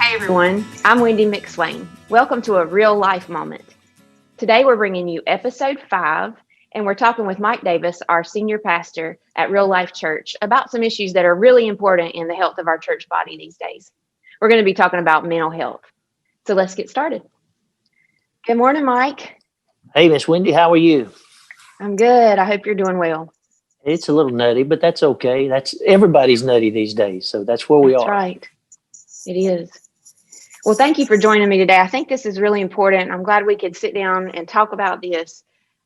Hey everyone, I'm Wendy McSwain. Welcome to a real life moment. Today we're bringing you episode 5, and we're talking with Mike Davis, our senior pastor at Real Life Church, about some issues that are really important in the health of our church body these days. We're going to be talking about mental health. So let's get started. Good morning, Mike. Hey, Miss Wendy, how are you? I'm good. I hope you're doing well. It's a little nutty, but that's okay. Everybody's nutty these days, so that's where we That's are. right. It is. Well, thank you for joining me today. I think this is really important. I'm glad we could sit down and talk about this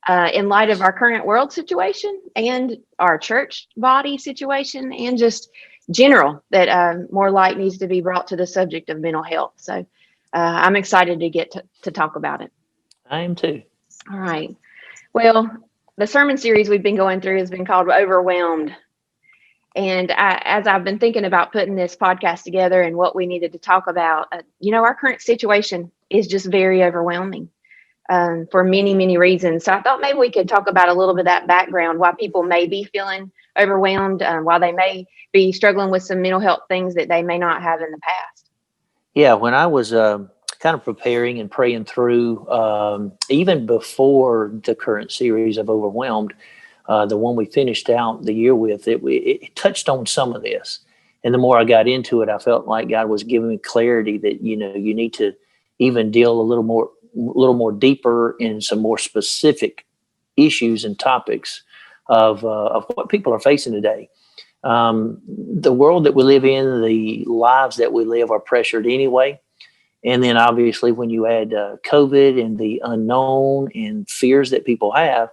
in light of our current world situation and our church body situation, and just general that more light needs to be brought to the subject of mental health. So I'm excited to get to talk about it. I am too. All right. Well, the sermon series we've been going through has been called Overwhelmed. And as I've been thinking about putting this podcast together and what we needed to talk about, our current situation is just very overwhelming for many, many reasons. So I thought maybe we could talk about a little bit of that background, why people may be feeling overwhelmed, why they may be struggling with some mental health things that they may not have in the past. Yeah, when I was kind of preparing and praying through, even before the current series of Overwhelmed, the one we finished out the year with, it touched on some of this. And the more I got into it, I felt like God was giving me clarity that, you need to even deal a little more deeper in some more specific issues and topics of what people are facing today. The world that we live in, the lives that we live are pressured anyway. And then obviously when you add COVID and the unknown and fears that people have,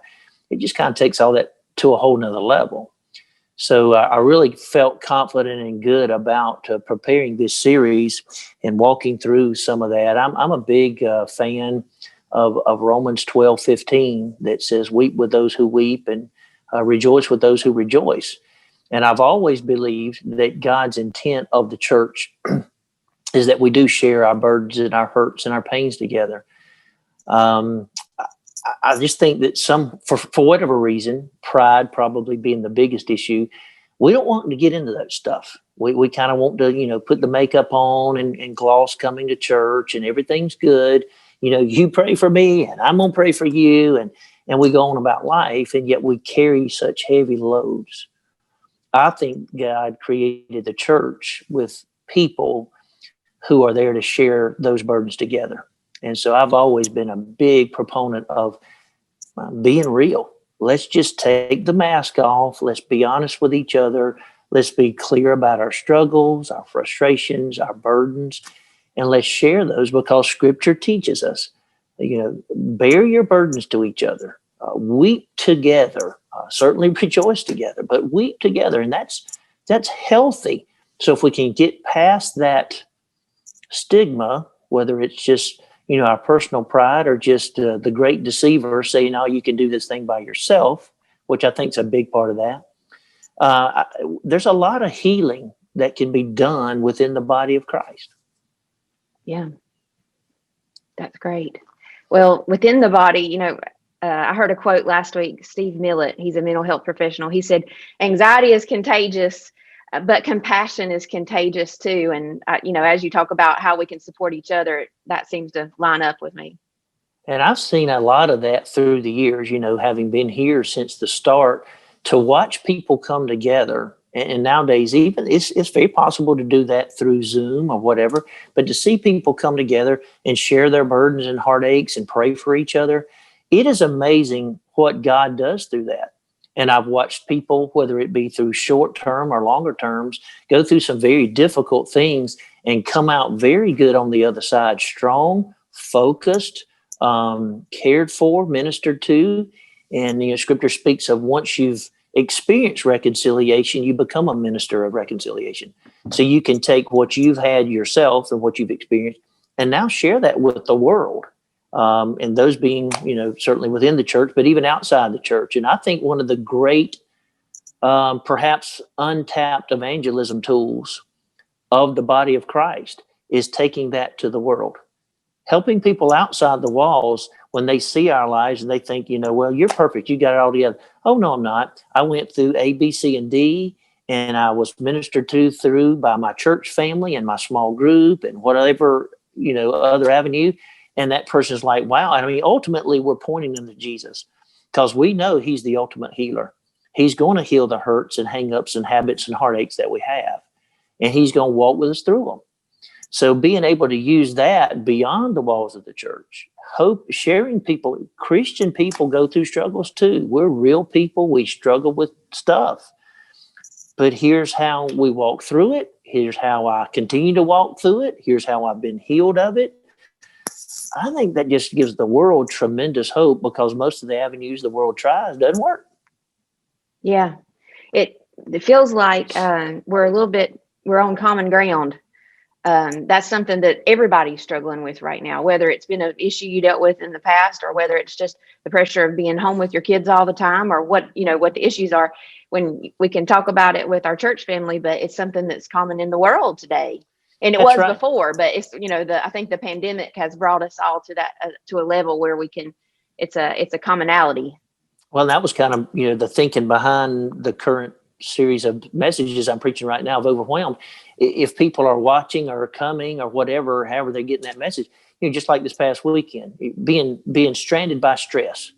it just kind of takes all that to a whole nother level. So I really felt confident and good about preparing this series and walking through some of that. I'm a big fan of Romans 12:15 that says, weep with those who weep and rejoice with those who rejoice. And I've always believed that God's intent of the church is that we do share our burdens and our hurts and our pains together. I just think that for whatever reason, pride probably being the biggest issue, we don't want to get into that stuff. We kind of want to, put the makeup on and gloss coming to church and everything's good. You pray for me and I'm going to pray for you. And we go on about life, and yet we carry such heavy loads. I think God created the church with people who are there to share those burdens together. And so I've always been a big proponent of being real. Let's just take the mask off. Let's be honest with each other. Let's be clear about our struggles, our frustrations, our burdens, and let's share those, because Scripture teaches us, bear your burdens to each other, weep together, certainly rejoice together, but weep together. And that's healthy. So if we can get past that stigma, whether it's just our personal pride or just the great deceiver saying, "Oh, you can do this thing by yourself," which I think is a big part of that. There's a lot of healing that can be done within the body of Christ. Yeah, that's great. Well, within the body, I heard a quote last week. Steve Millett, he's a mental health professional. He said, "Anxiety is contagious, but compassion is contagious too." And, as you talk about how we can support each other, that seems to line up with me. And I've seen a lot of that through the years, having been here since the start, to watch people come together. And nowadays, even it's very possible to do that through Zoom or whatever, but to see people come together and share their burdens and heartaches and pray for each other, it is amazing what God does through that. And I've watched people, whether it be through short term or longer terms, go through some very difficult things and come out very good on the other side, strong, focused, cared for, ministered to. And, Scripture speaks of once you've experienced reconciliation, you become a minister of reconciliation. So you can take what you've had yourself and what you've experienced and now share that with the world. And those being, certainly within the church, but even outside the church. And I think one of the great, perhaps untapped evangelism tools of the body of Christ is taking that to the world, helping people outside the walls when they see our lives and they think, well, you're perfect. You got it all together. Oh, no, I'm not. I went through A, B, C, and D, and I was ministered to through by my church family and my small group and whatever, other avenue. And that person's like, wow. And I mean, ultimately, we're pointing them to Jesus because we know he's the ultimate healer. He's going to heal the hurts and hang-ups and habits and heartaches that we have. And he's going to walk with us through them. So being able to use that beyond the walls of the church, hope, sharing people, Christian people go through struggles too. We're real people. We struggle with stuff. But here's how we walk through it. Here's how I continue to walk through it. Here's how I've been healed of it. I think that just gives the world tremendous hope because most of the avenues the world tries doesn't work. Yeah, it feels like we're on common ground. That's something that everybody's struggling with right now, whether it's been an issue you dealt with in the past or whether it's just the pressure of being home with your kids all the time or what the issues are. When we can talk about it with our church family, but it's something that's common in the world today. And it was before, but it's, I think the pandemic has brought us all to that, to a level where it's a commonality. Well, that was kind of, the thinking behind the current series of messages I'm preaching right now of Overwhelmed. If people are watching or coming or whatever, however they're getting that message, just like this past weekend, being stranded by stress.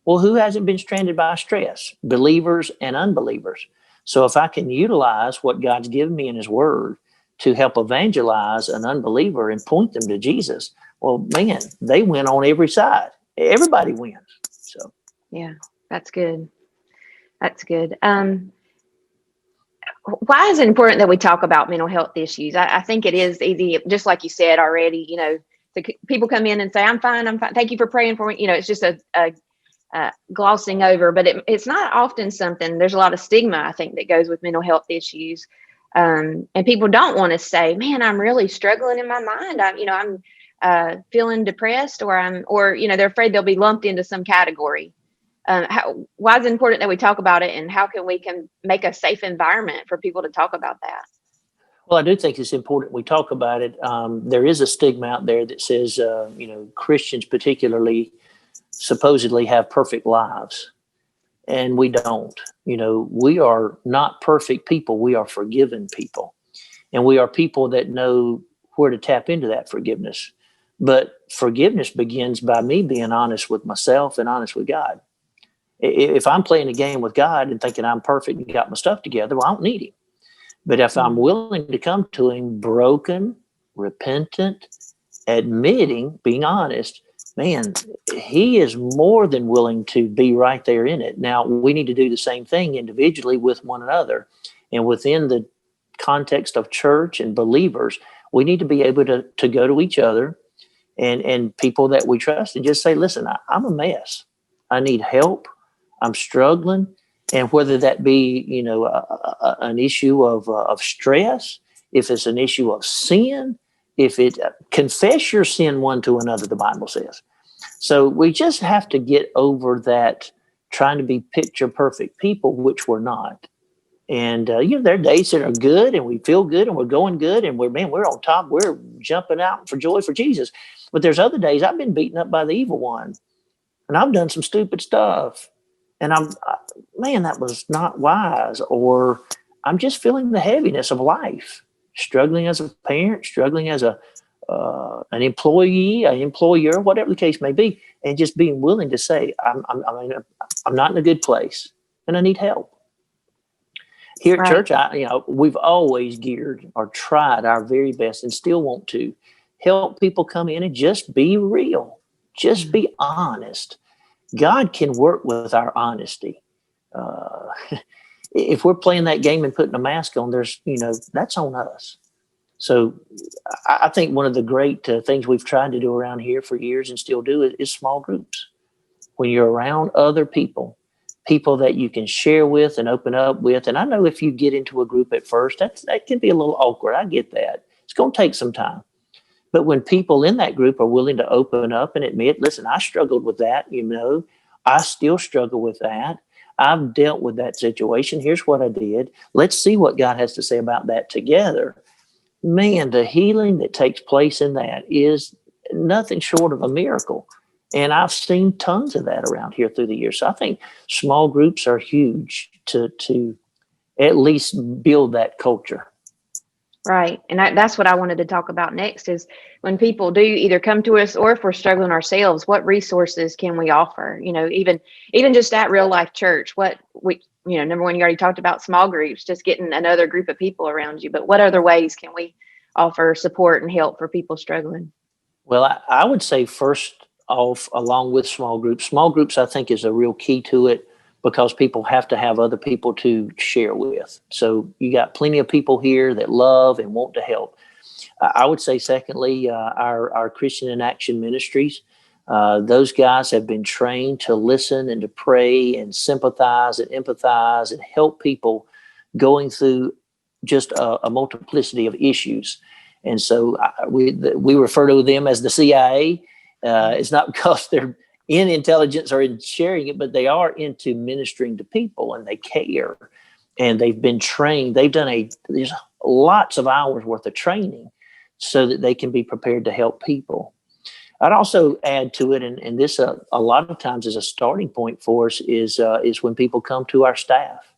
Well, who hasn't been stranded by stress? Believers and unbelievers. So if I can utilize what God's given me in his word to help evangelize an unbeliever and point them to Jesus, well, man, they win on every side. Everybody wins. So, yeah, that's good. That's good. Why is it important that we talk about mental health issues? I think it is easy, just like you said already, people come in and say, I'm fine. Thank you for praying for me. It's just a glossing over, but it's not often something. There's a lot of stigma, I think, that goes with mental health issues. And people don't want to say, man, I'm really struggling in my mind. I'm feeling depressed or they're afraid they'll be lumped into some category. Why is it important that we talk about it, and how can we make a safe environment for people to talk about that? Well, I do think it's important we talk about it. There is a stigma out there that says, Christians particularly supposedly have perfect lives, and we don't. We are not perfect people. We are forgiven people, and we are people that know where to tap into that forgiveness. But forgiveness begins by me being honest with myself and honest with God. If I'm playing a game with God and thinking I'm perfect and got my stuff together, well, I don't need him. But if I'm willing to come to him broken, repentant, admitting, being honest, man, he is more than willing to be right there in it. Now, we need to do the same thing individually with one another. And within the context of church and believers, we need to be able to go to each other and people that we trust and just say, listen, I'm a mess. I need help. I'm struggling. And whether that be, an issue of stress, if it's an issue of sin, if it confess your sin one to another, the Bible says. So we just have to get over that trying to be picture perfect people, which we're not. And, there are days that are good and we feel good and we're going good and we're on top. We're jumping out for joy for Jesus. But there's other days I've been beaten up by the evil one and I've done some stupid stuff. And that was not wise. Or I'm just feeling the heaviness of life, struggling as a parent, struggling as an employee, an employer, whatever the case may be, and just being willing to say, I'm not in a good place and I need help. Here at church, we've always geared or tried our very best and still want to help people come in and just be real, just be honest. God can work with our honesty. If we're playing that game and putting a mask on, that's on us. So I think one of the great things we've tried to do around here for years and still do is small groups. When you're around other people that you can share with and open up with. And I know if you get into a group at first, that can be a little awkward. I get that. It's going to take some time. But when people in that group are willing to open up and admit, listen, I struggled with that, I still struggle with that. I've dealt with that situation. Here's what I did. Let's see what God has to say about that together. Man, the healing that takes place in that is nothing short of a miracle. And I've seen tons of that around here through the years. So I think small groups are huge to at least build that culture. Right. And that's what I wanted to talk about next is when people do either come to us or if we're struggling ourselves, what resources can we offer? Even just at real life church, number one, you already talked about small groups, just getting another group of people around you. But what other ways can we offer support and help for people struggling? Well, I would say first off, along with small groups, I think is a real key to it because people have to have other people to share with. So you got plenty of people here that love and want to help. I would say, secondly, our Christian in Action ministries. Those guys have been trained to listen and to pray and sympathize and empathize and help people going through just a multiplicity of issues. And so we refer to them as the CIA. It's not because they're in intelligence or in sharing it, but they are into ministering to people and they care. And they've been trained. They've done there's lots of hours worth of training so that they can be prepared to help people. I'd also add to it, and this a lot of times is a starting point for us, is when people come to our staff.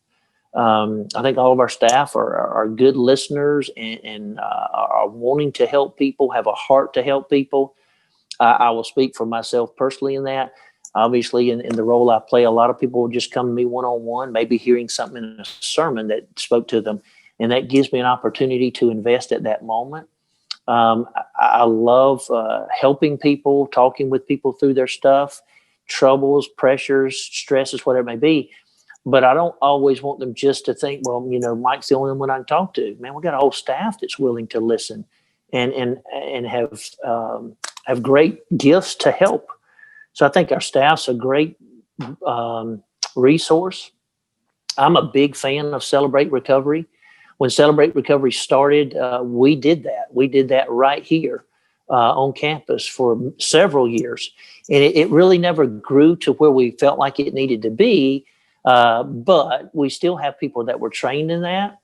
I think all of our staff are good listeners and are wanting to help people, have a heart to help people. I will speak for myself personally in that. Obviously, in the role I play, a lot of people will just come to me one-on-one, maybe hearing something in a sermon that spoke to them. And that gives me an opportunity to invest at that moment. I love helping people, talking with people through their stuff, troubles, pressures, stresses, whatever it may be. But I don't always want them just to think, well, Mike's the only one I can talk to. Man, we got a whole staff that's willing to listen and have great gifts to help. So I think our staff's a great resource. I'm a big fan of Celebrate Recovery. When Celebrate Recovery started, we did that. We did that right here on campus for several years. And it really never grew to where we felt like it needed to be. But we still have people that were trained in that.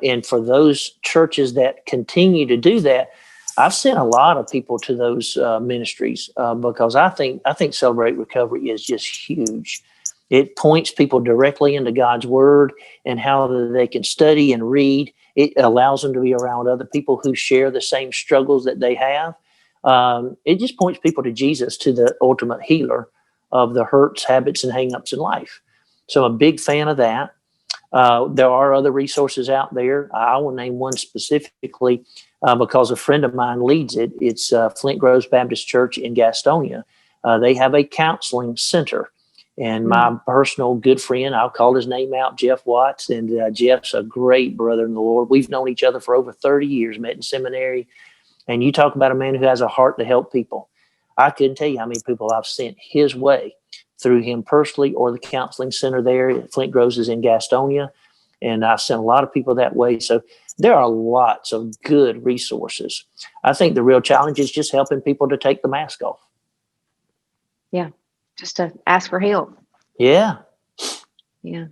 And for those churches that continue to do that, I've sent a lot of people to those ministries because I think Celebrate Recovery is just huge. It points people directly into God's word and how they can study and read. It allows them to be around other people who share the same struggles that they have. It just points people to Jesus, to the ultimate healer of the hurts, habits, and hangups in life. So I'm a big fan of that. There are other resources out there. I will name one specifically because a friend of mine leads it. It's Flint Groves Baptist Church in Gastonia. They have a counseling center. And my personal good friend, I'll call his name out, Jeff Watts. And Jeff's a great brother in the Lord. We've known each other for over 30 years, met in seminary. And you talk about a man who has a heart to help people. I couldn't tell you how many people I've sent his way through him personally or the counseling center there. Flint Groves is in Gastonia. And I've sent a lot of people that way. So there are lots of good resources. I think the real challenge is just helping people to take the mask off. Yeah. Just to ask for help. Yeah. Yeah.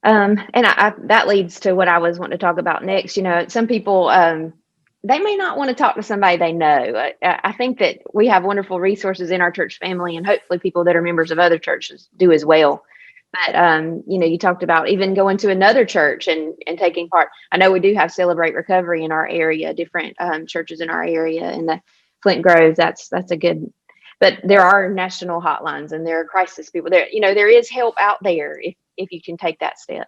And that leads to what I was wanting to talk about next. Some people, they may not want to talk to somebody they know. I think that we have wonderful resources in our church family, and hopefully people that are members of other churches do as well. But, you talked about even going to another church and taking part. I know we do have Celebrate Recovery in our area, different churches in our area, and the Flint Groves, that's a good. But there are national hotlines and there are crisis people there. There is help out there if you can take that step.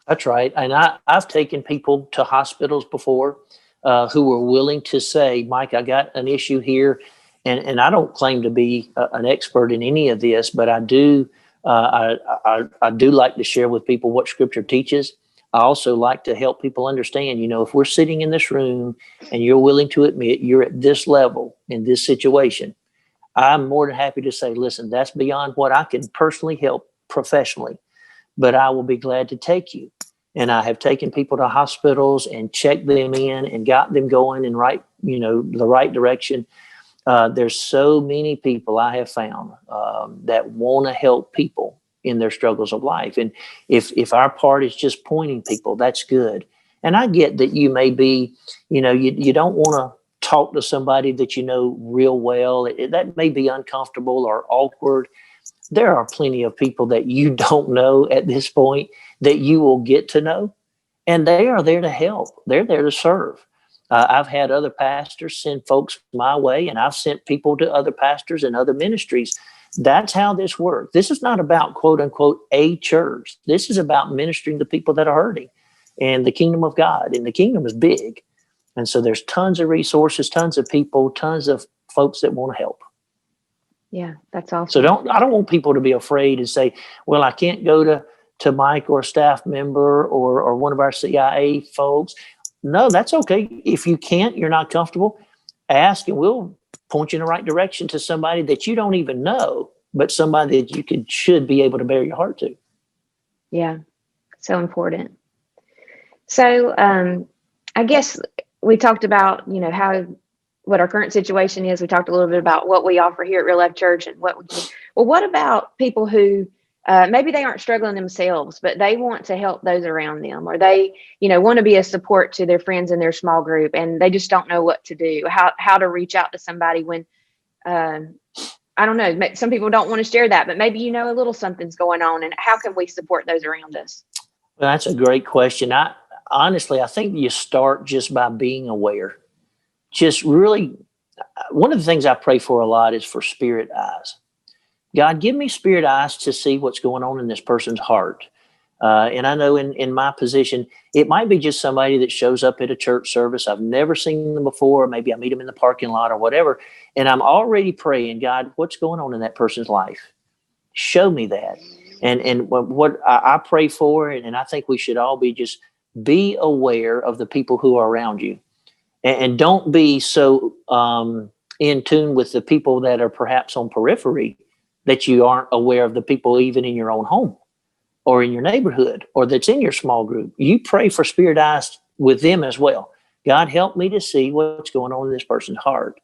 That's right. And I've taken people to hospitals before who were willing to say, Mike, I got an issue here. And I don't claim to be an expert in any of this, but I do like to share with people what Scripture teaches. I also like to help people understand, if we're sitting in this room and you're willing to admit you're at this level in this situation, I'm more than happy to say, listen, that's beyond what I can personally help professionally, but I will be glad to take you. And I have taken people to hospitals and checked them in and got them going in the right direction. There's so many people I have found that want to help people in their struggles of life. And if our part is just pointing people, that's good. And I get that you may be, you don't want to talk to somebody that you know real well. That may be uncomfortable or awkward. There are plenty of people that you don't know at this point that you will get to know, and they are there to help. They're there to serve. I've had other pastors send folks my way, and I've sent people to other pastors and other ministries. That's how this works. This is not about, quote unquote, a church. This is about ministering to people that are hurting and the kingdom of God. And the kingdom is big. And so there's tons of resources, tons of people, tons of folks that want to help. Yeah, that's awesome. So I don't want people to be afraid and say, well, I can't go to Mike or a staff member or one of our CIA folks. No, that's okay. If you can't, you're not comfortable, ask and we'll point you in the right direction to somebody that you don't even know, but somebody that you should be able to bear your heart to. Yeah, so important. So I guess we talked about, what our current situation is. We talked a little bit about what we offer here at Real Life Church and what we do. Well, what about people who maybe they aren't struggling themselves, but they want to help those around them, or they, want to be a support to their friends in their small group, and they just don't know what to do, how to reach out to somebody when, I don't know, some people don't want to share that, but maybe, a little something's going on, and how can we support those around us? Well, that's a great question. Honestly, I think you start just by being aware. Just really, one of the things I pray for a lot is for spirit eyes. God, give me spirit eyes to see what's going on in this person's heart. And I know in my position, it might be just somebody that shows up at a church service. I've never seen them before. Maybe I meet them in the parking lot or whatever. And I'm already praying, God, what's going on in that person's life? Show me that. And what I pray for, and I think we should all be aware of the people who are around you. And don't be so in tune with the people that are perhaps on periphery that you aren't aware of the people even in your own home or in your neighborhood or that's in your small group. You pray for spirit eyes with them as well. God, help me to see what's going on in this person's heart.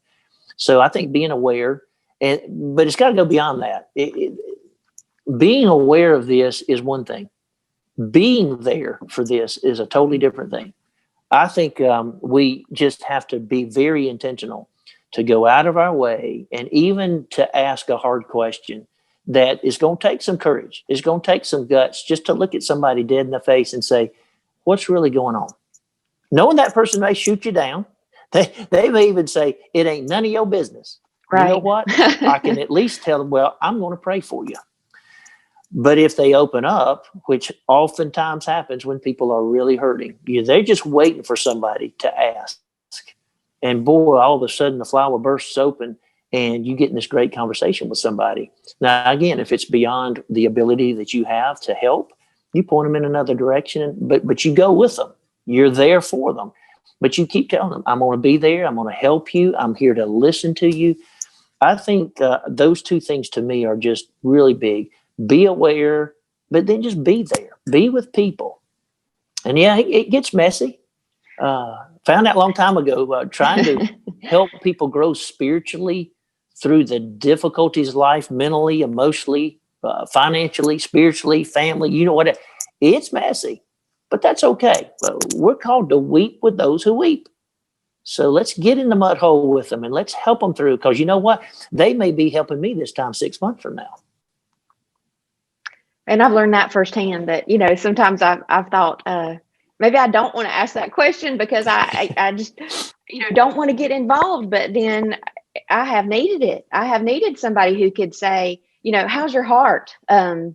So I think being aware, but it's got to go beyond that. Being aware of this is one thing. Being there for this is a totally different thing. I think we just have to be very intentional to go out of our way and even to ask a hard question that is going to take some courage. It's going to take some guts just to look at somebody dead in the face and say, what's really going on? Knowing that person may shoot you down. They may even say, it ain't none of your business. Right. You know what? I can at least tell them, well, I'm going to pray for you. But if they open up, which oftentimes happens when people are really hurting, they're just waiting for somebody to ask. And boy, all of a sudden the flower bursts open and you get in this great conversation with somebody. Now, again, if it's beyond the ability that you have to help, you point them in another direction, but you go with them. You're there for them. But you keep telling them, I'm going to be there. I'm going to help you. I'm here to listen to you. I think those two things to me are just really big. Be aware, but then just be there. Be with people. And yeah, it gets messy. Found out a long time ago, trying to help people grow spiritually through the difficulties of life, mentally, emotionally, financially, spiritually, family, you know what? It's messy, but that's okay. We're called to weep with those who weep. So let's get in the mud hole with them and let's help them through, because you know what? They may be helping me this time 6 months from now. And I've learned that firsthand that, sometimes I've thought, maybe I don't want to ask that question because I just, don't want to get involved. But then I have needed it. I have needed somebody who could say, how's your heart? How's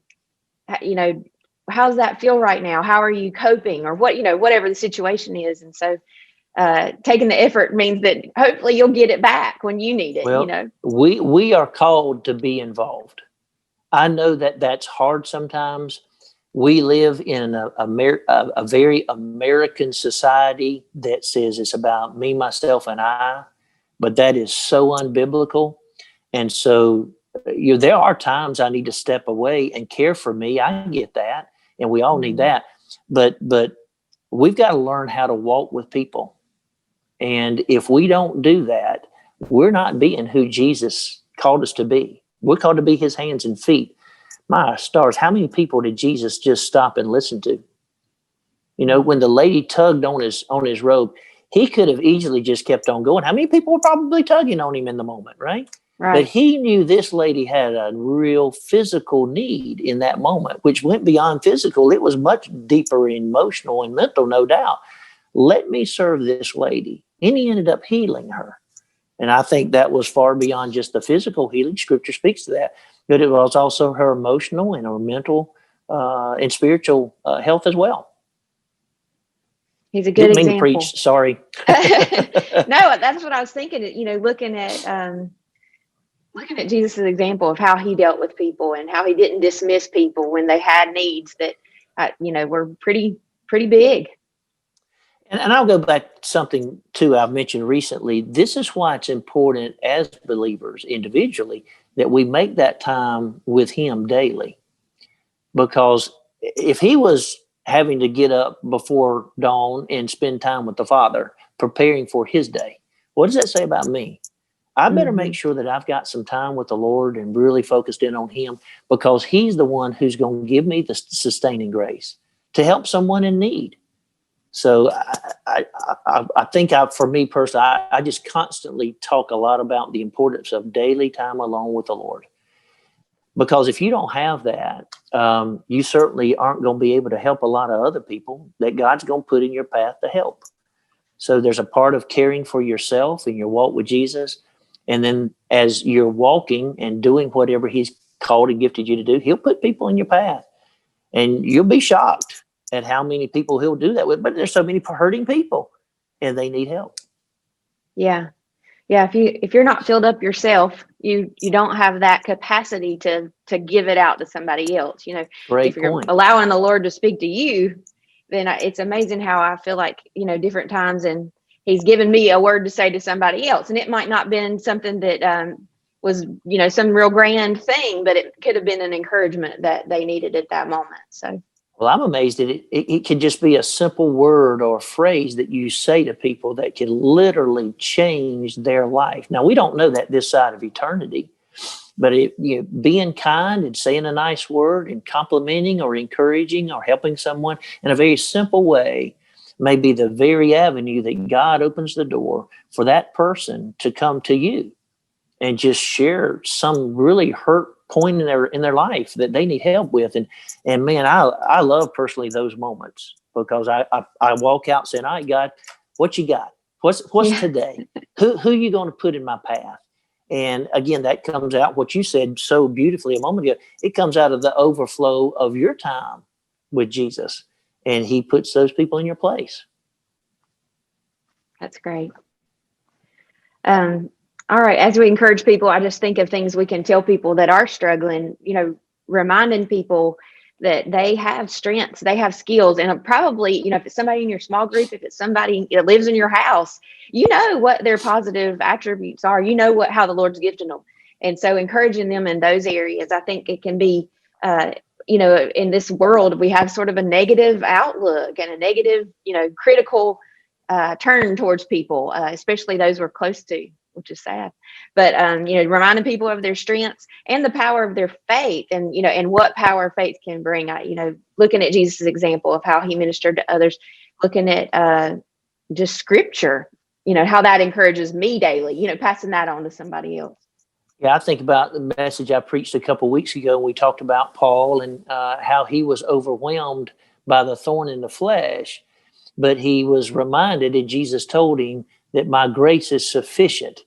that feel right now? How are you coping, or whatever the situation is. And so taking the effort means that hopefully you'll get it back when you need it. Well, we are called to be involved. I know that that's hard sometimes. We live in a very American society that says it's about me, myself, and I, but that is so unbiblical. And so there are times I need to step away and care for me. I get that, and we all need that. But we've got to learn how to walk with people. And if we don't do that, we're not being who Jesus called us to be. We're called to be his hands and feet. My stars, how many people did Jesus just stop and listen to? When the lady tugged on his robe, he could have easily just kept on going. How many people were probably tugging on him in the moment, right? But Right. he knew this lady had a real physical need in that moment, which went beyond physical. It was much deeper emotional and mental, no doubt. Let me serve this lady. And he ended up healing her. And I think that was far beyond just the physical healing. Scripture speaks to that. But it was also her emotional and her mental and spiritual health as well. He's a good Didn't mean to example. preach. Sorry. No, that's what I was thinking. Looking at Jesus' example of how he dealt with people and how he didn't dismiss people when they had needs that, were pretty big. And I'll go back to something, too, I've mentioned recently. This is why it's important as believers individually that we make that time with him daily. Because if he was having to get up before dawn and spend time with the Father, preparing for his day, what does that say about me? I better make sure that I've got some time with the Lord and really focused in on him, because he's the one who's going to give me the sustaining grace to help someone in need. So I think for me personally, I just constantly talk a lot about the importance of daily time alone with the Lord. Because if you don't have that, you certainly aren't going to be able to help a lot of other people that God's going to put in your path to help. So there's a part of caring for yourself in your walk with Jesus. And then as you're walking and doing whatever he's called and gifted you to do, he'll put people in your path. And you'll be shocked at how many people he'll do that with. But there's so many hurting people and they need help. Yeah. Yeah. If you're not filled up yourself, you don't have that capacity to give it out to somebody else. Great If you're point. allowing the Lord to speak to you, then it's amazing how I feel like, different times, and he's given me a word to say to somebody else. And it might not have been something that was, some real grand thing, but it could have been an encouragement that they needed at that moment. So. Well, I'm amazed that it can just be a simple word or phrase that you say to people that can literally change their life. Now, we don't know that this side of eternity, but being kind and saying a nice word and complimenting or encouraging or helping someone in a very simple way may be the very avenue that God opens the door for that person to come to you and just share some really hurt point in their life that they need help with. And man, I love personally those moments, because I walk out saying, all right, God, what you got? What's today? Who you going to put in my path? And again, that comes out what you said so beautifully a moment ago. It comes out of the overflow of your time with Jesus, and he puts those people in your place. That's great. All right. As we encourage people, I just think of things we can tell people that are struggling, reminding people that they have strengths, they have skills. And probably, if it's somebody in your small group, if it's somebody that lives in your house, what their positive attributes are, how the Lord's gifted them. And so encouraging them in those areas, I think it can be, in this world, we have sort of a negative outlook and a negative, critical turn towards people, especially those we're close to, which is sad. But reminding people of their strengths and the power of their faith, and and what power faith can bring. Looking at Jesus' example of how he ministered to others, looking at just scripture, how that encourages me daily. Passing that on to somebody else. Yeah, I think about the message I preached a couple of weeks ago, and we talked about Paul and how he was overwhelmed by the thorn in the flesh. But he was reminded, and Jesus told him that my grace is sufficient.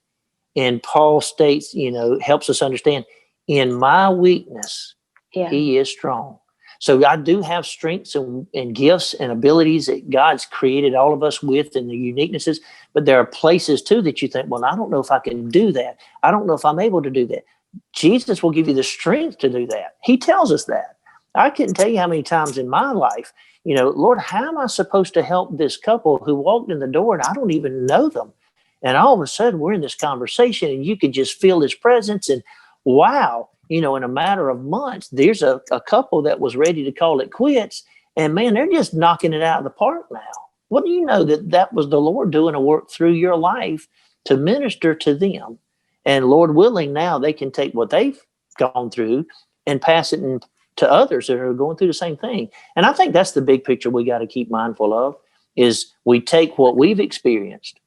And Paul states, helps us understand, in my weakness, he is strong. So I do have strengths and gifts and abilities that God's created all of us with, and the uniquenesses. But there are places too that you think, well, I don't know if I can do that. I don't know if I'm able to do that. Jesus will give you the strength to do that. He tells us that. I couldn't tell you how many times in my life, Lord, how am I supposed to help this couple who walked in the door and I don't even know them? And all of a sudden we're in this conversation and you can just feel his presence. And wow, in a matter of months, there's a couple that was ready to call it quits. And man, they're just knocking it out of the park now. What do you know that was the Lord doing a work through your life to minister to them? And Lord willing, now they can take what they've gone through and pass it to others that are going through the same thing. And I think that's the big picture we got to keep mindful of, is we take what we've experienced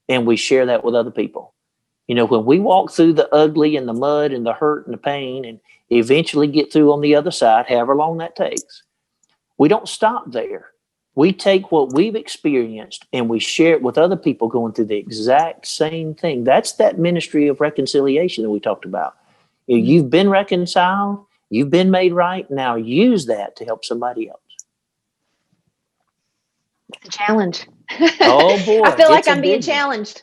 and we share that with other people. You know, when we walk through the ugly and the mud and the hurt and the pain and eventually get through on the other side, however long that takes, we don't stop there. We take what we've experienced and we share it with other people going through the exact same thing. That's that ministry of reconciliation that we talked about. You've been reconciled, you've been made right. Now use that to help somebody else. It's a challenge. Oh boy, I feel like it's a I'm being big one. challenged.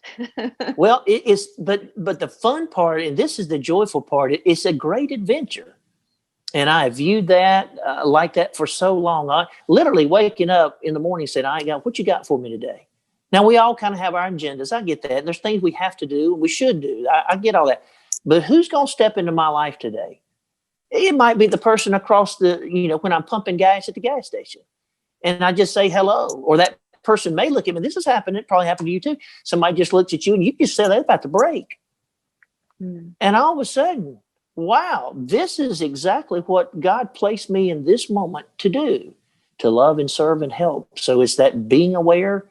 Well, it is, but the fun part, and this is the joyful part, it's a great adventure. And I viewed that like that for so long. I literally waking up in the morning saying, I got, what you got for me today? Now we all kind of have our agendas. I get that. There's things we have to do and we should do. I get all that. But who's going to step into my life today? It might be the person across the, you know, when I'm pumping gas at the gas station and I just say hello, or that person may look at me. This has happened. It probably happened to you too. Somebody just looks at you and you just say they're about to break. And all of a sudden, wow, this is exactly what God placed me in this moment to do, to love and serve and help. So it's that being aware,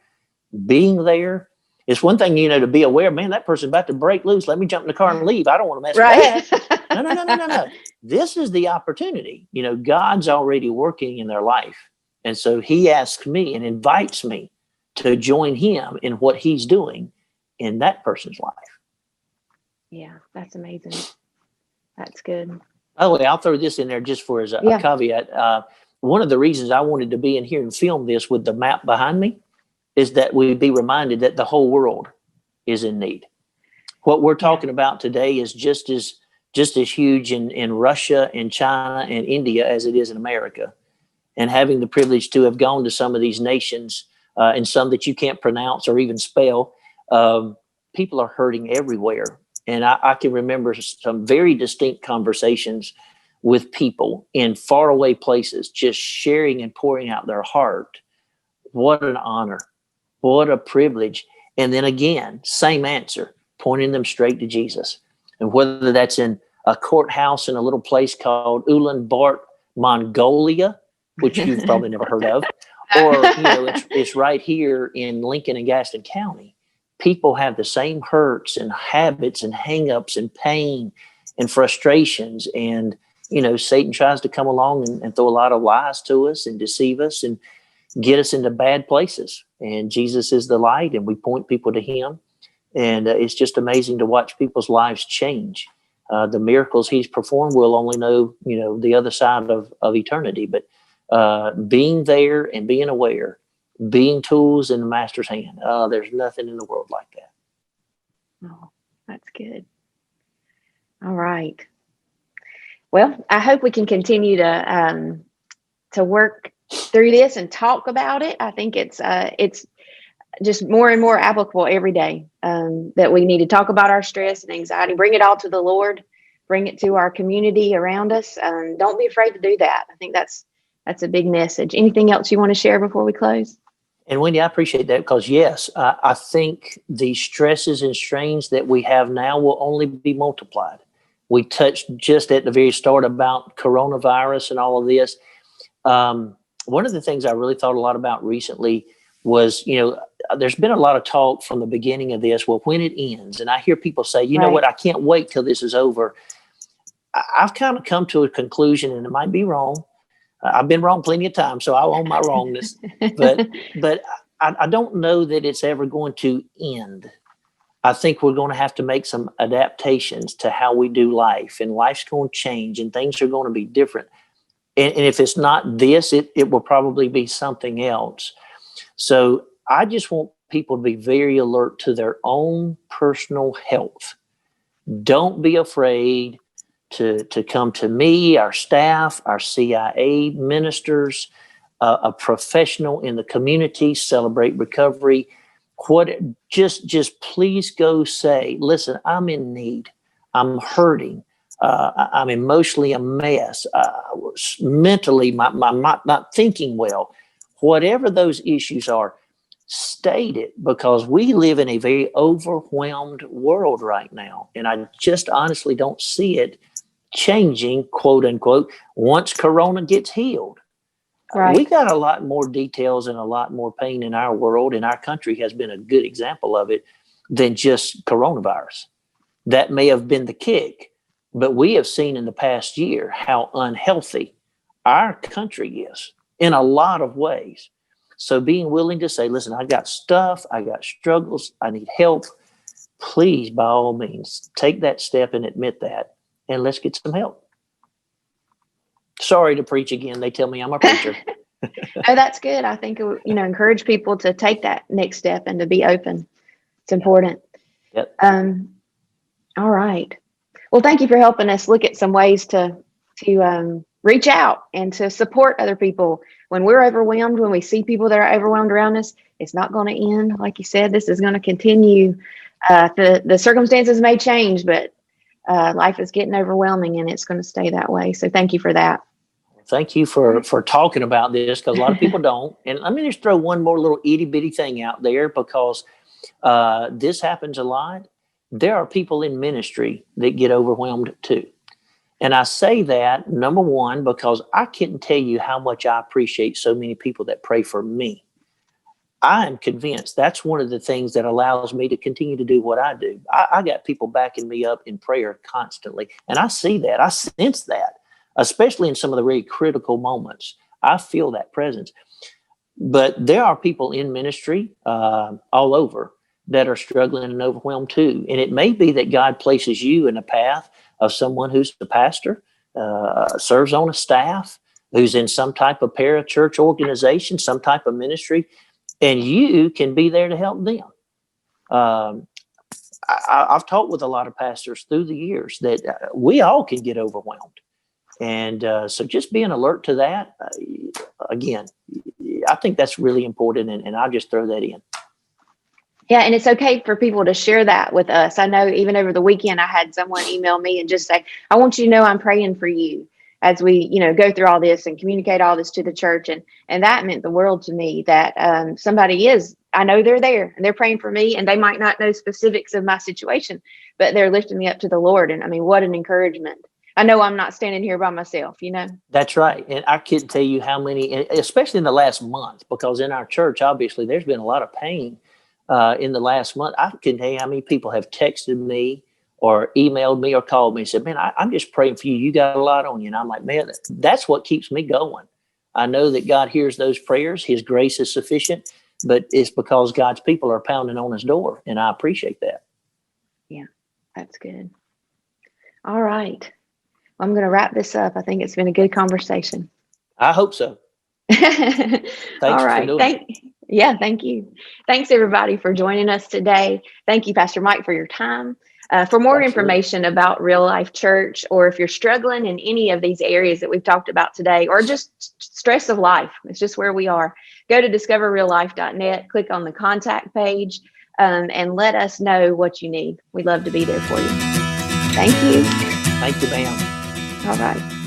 being there. It's one thing, you know, to be aware, man, that person's about to break loose. Let me jump in the car and leave. I don't want to mess with that. No. This is the opportunity. You know, God's already working in their life. And so he asks me and invites me to join him in what he's doing in that person's life. Yeah, that's amazing. That's good. By the way, I'll throw this in there just for as a caveat. One of the reasons I wanted to be in here and film this with the map behind me is that we be reminded that the whole world is in need. What we're talking about today is just as huge in Russia and China and India as it is in America. And having the privilege to have gone to some of these nations and some that you can't pronounce or even spell, people are hurting everywhere. And I can remember some very distinct conversations with people in faraway places, just sharing and pouring out their heart. What an honor. What a privilege. And then again, same answer, pointing them straight to Jesus. And whether that's in a courthouse in a little place called Ulaanbaatar, Mongolia, which you've probably never heard of, or, you know, it's right here in Lincoln and Gaston County. People have the same hurts and habits and hangups and pain and frustrations. And, you know, Satan tries to come along and throw a lot of lies to us and deceive us and get us into bad places. And Jesus is the light, and we point people to him. And it's just amazing to watch people's lives change. The miracles he's performed, we'll only know, you know, the other side of eternity. But being there and being aware, being tools in the master's hand, there's nothing in the world like that. Oh, that's good. All right. Well, I hope we can continue to work through this and talk about it. I think it's just more and more applicable every day, that we need to talk about our stress and anxiety, bring it all to the Lord, bring it to our community around us. Don't be afraid to do that. I think that's a big message. Anything else you want to share before we close? And Wendy, I appreciate that because, yes, I think the stresses and strains that we have now will only be multiplied. We touched just at the very start about coronavirus and all of this. One of the things I really thought a lot about recently was, you know, there's been a lot of talk from the beginning of this, well, when it ends. And I hear people say, you know what, I can't wait till this is over. I've kind of come to a conclusion, and it might be wrong. I've been wrong plenty of times, so I own my wrongness. But I don't know that it's ever going to end. I think we're going to have to make some adaptations to how we do life, and life's going to change, and things are going to be different. And if it's not this, it will probably be something else. So I just want people to be very alert to their own personal health. Don't be afraid to come to me, our staff, our CIA ministers, a professional in the community, Celebrate Recovery. Just please go say, listen, I'm in need. I'm hurting. I'm emotionally a mess. Mentally, I'm not thinking well. Whatever those issues are, state it, because we live in a very overwhelmed world right now. And I just honestly don't see it changing, quote unquote, once Corona gets healed. Right. We got a lot more details and a lot more pain in our world, and our country has been a good example of it, than just coronavirus. That may have been the kick, but we have seen in the past year how unhealthy our country is in a lot of ways. So being willing to say, listen, I got stuff, I got struggles, I need help. Please, by all means, take that step and admit that, and let's get some help. Sorry to preach again. They tell me I'm a preacher. Oh, that's good. I think, encourage people to take that next step and to be open. It's important. Yep. All right. Well, thank you for helping us look at some ways to reach out and to support other people when we're overwhelmed. When we see people that are overwhelmed around us, it's not going to end. Like you said, this is going to continue. The circumstances may change, but life is getting overwhelming, and it's going to stay that way. So thank you for that. Thank you for talking about this, because a lot of people don't. And let me just throw one more little itty bitty thing out there, because this happens a lot. There are people in ministry that get overwhelmed too. And I say that, number one, because I can't tell you how much I appreciate so many people that pray for me. I am convinced that's one of the things that allows me to continue to do what I do. I got people backing me up in prayer constantly. And I see that. I sense that, especially in some of the very critical moments. I feel that presence. But there are people in ministry all over that are struggling and overwhelmed too. And it may be that God places you in a path of someone who's a pastor, serves on a staff, who's in some type of parachurch organization, some type of ministry, and you can be there to help them. I've talked with a lot of pastors through the years that we all can get overwhelmed. And so just being alert to that, again, I think that's really important, and I'll just throw that in. Yeah, and it's okay for people to share that with us. I know even over the weekend, I had someone email me and just say, I want you to know I'm praying for you as we, go through all this and communicate all this to the church. And that meant the world to me, that somebody is, I know they're there and they're praying for me, and they might not know specifics of my situation, but they're lifting me up to the Lord. And I mean, what an encouragement. I know I'm not standing here by myself, That's right. And I couldn't tell you how many, especially in the last month, because in our church, obviously, there's been a lot of pain in the last month. I can tell you how many people have texted me or emailed me or called me and said, man, I'm just praying for you. You got a lot on you. And I'm like, man, that's what keeps me going. I know that God hears those prayers. His grace is sufficient, but it's because God's people are pounding on his door. And I appreciate that. Yeah, that's good. All right. I'm going to wrap this up. I think it's been a good conversation. I hope so. Thanks. All right. For doing it. Thank you. Thanks, everybody, for joining us today. Thank you, Pastor Mike, for your time. For more information about Real Life Church, or if you're struggling in any of these areas that we've talked about today, or just stress of life, it's just where we are, go to discoverreallife.net, click on the contact page, and let us know what you need. We'd love to be there for you. Thank you. Thank you, ma'am. All right.